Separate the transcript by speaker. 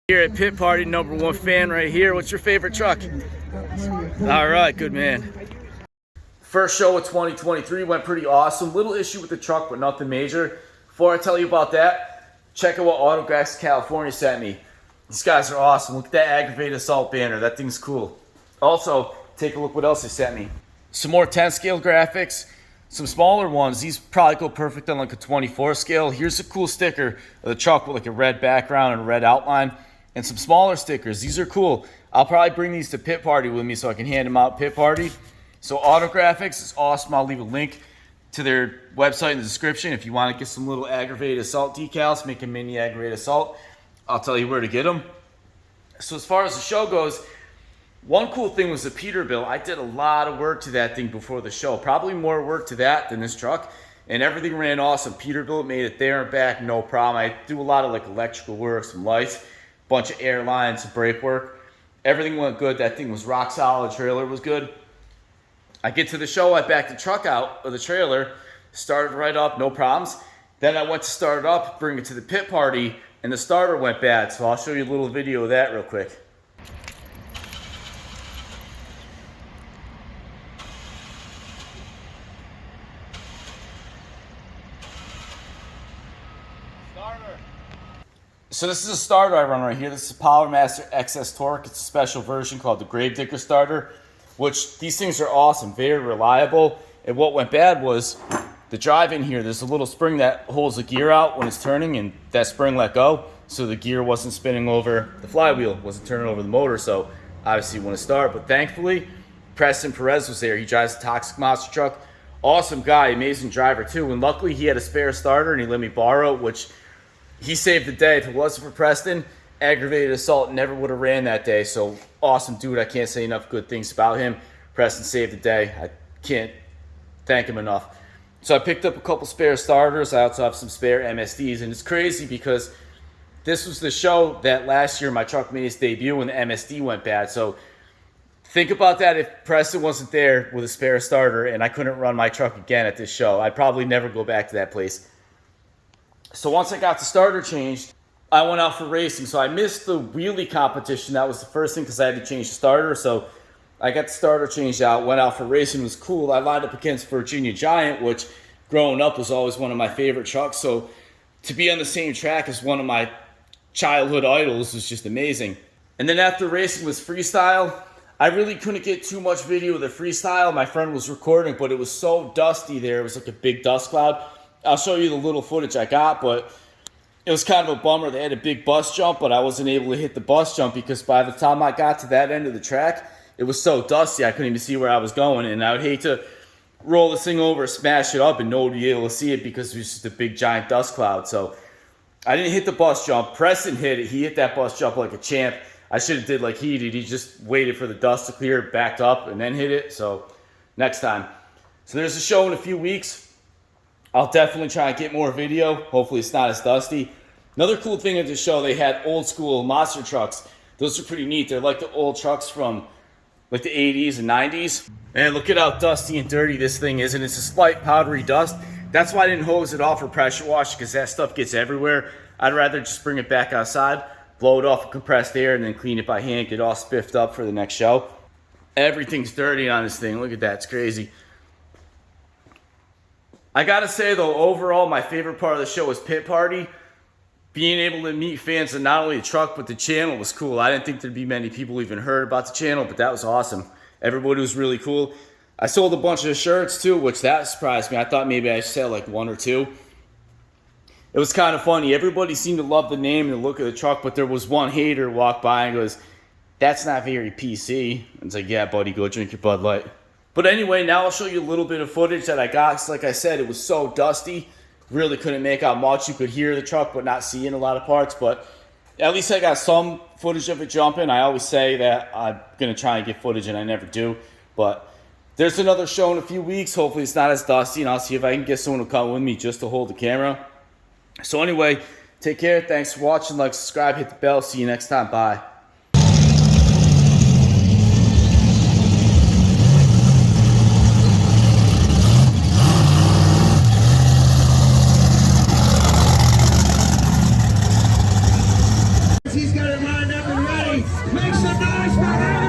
Speaker 1: Here at Pit Party, #1 fan right here. What's your favorite truck? All right, good man. First show of 2023 went pretty awesome. Little issue with the truck, but nothing major. Before I tell you about that, check out what AUTOGRAPHICS California sent me. These guys are awesome. Look at that Aggravated Assault banner. That thing's cool. Also, take a look what else they sent me. Some more 10 scale graphics. Some smaller ones. These probably go perfect on like a 24 scale. Here's a cool sticker of the truck with like a red background and a red outline. And some smaller stickers. These are cool. I'll probably bring these to Pit Party with me so I can hand them out at Pit Party. So AUTOGRAPHICS is awesome. I'll leave a link to their website in the description. If you want to get some little Aggravated Assault decals, make a mini Aggravated Assault, I'll tell you where to get them. So as far as the show goes, one cool thing was the Peterbilt. I did a lot of work to that thing before the show. Probably more work to that than this truck. And everything ran awesome. Peterbilt made it there and back, no problem. I do a lot of like electrical work, some lights, bunch of air lines, some brake work. Everything went good. That thing was rock solid. Trailer was good. I get to the show, I backed the truck out of the trailer, started right up, no problems. Then I went to start it up, bring it to the Pit Party, and the starter went bad. So I'll show you a little video of that real quick. So this is a starter I run right here. This is a Power Master XS Torque. It's a special version called the Gravedigger starter, which these things are awesome, very reliable. And what went bad was the drive in here. There's a little spring that holds the gear out when it's turning, and that spring let go. So the gear wasn't spinning over the flywheel, wasn't turning over the motor. So obviously you want to start. But thankfully, Preston Perez was there. He drives a Toxic Monster Truck. Awesome guy, amazing driver too. And luckily he had a spare starter and he let me borrow it, which he saved the day. If it wasn't for Preston, Aggravated Assault never would have ran that day. So awesome dude. I can't say enough good things about him. Preston saved the day. I can't thank him enough. So I picked up a couple spare starters. I also have some spare MSDs. And it's crazy because this was the show that last year my truck made its debut when the MSD went bad. So think about that if Preston wasn't there with a spare starter and I couldn't run my truck again at this show. I'd probably never go back to that place. So once I got the starter changed, I went out for racing. So I missed the wheelie competition. That was the first thing because I had to change the starter. So I got the starter changed out, went out for racing. It was cool. I lined up against Virginia Giant, which growing up was always one of my favorite trucks. So to be on the same track as one of my childhood idols was just amazing. And then after racing was freestyle. I really couldn't get too much video of the freestyle. My friend was recording, but it was so dusty there. It was like a big dust cloud. I'll show you the little footage I got, but it was kind of a bummer. They had a big bus jump, but I wasn't able to hit the bus jump because by the time I got to that end of the track, it was so dusty I couldn't even see where I was going. And I would hate to roll this thing over, smash it up, and nobody would be able to see it because it was just a big giant dust cloud. So I didn't hit the bus jump. Preston hit it. He hit that bus jump like a champ. I should have did like he did. He just waited for the dust to clear, backed up, and then hit it. So next time. So there's a show in a few weeks. I'll definitely try and get more video. Hopefully it's not as dusty. Another cool thing at the show, they had old school monster trucks. Those are pretty neat. They're like the old trucks from like the 80s and 90s. And look at how dusty and dirty this thing is. And it's a slight powdery dust. That's why I didn't hose it off or pressure wash because that stuff gets everywhere. I'd rather just bring it back outside, blow it off with compressed air, and then clean it by hand, get it all spiffed up for the next show. Everything's dirty on this thing. Look at that. It's crazy. I gotta say though, overall, my favorite part of the show was Pit Party. Being able to meet fans of not only the truck, but the channel was cool. I didn't think there'd be many people even heard about the channel, but that was awesome. Everybody was really cool. I sold a bunch of shirts too, which that surprised me. I thought maybe I sell like one or two. It was kind of funny. Everybody seemed to love the name and the look of the truck, but there was one hater walk by and goes, "That's not very PC." And it's like, yeah, buddy, go drink your Bud Light. But anyway, now I'll show you a little bit of footage that I got. So like I said, it was so dusty. Really couldn't make out much. You could hear the truck, but not see in a lot of parts. But at least I got some footage of it jumping. I always say that I'm going to try and get footage, and I never do. But there's another show in a few weeks. Hopefully it's not as dusty, and I'll see if I can get someone to come with me just to hold the camera. So anyway, take care. Thanks for watching. Like, subscribe, hit the bell. See you next time. Bye.
Speaker 2: He's got a mind. Make some noise for him!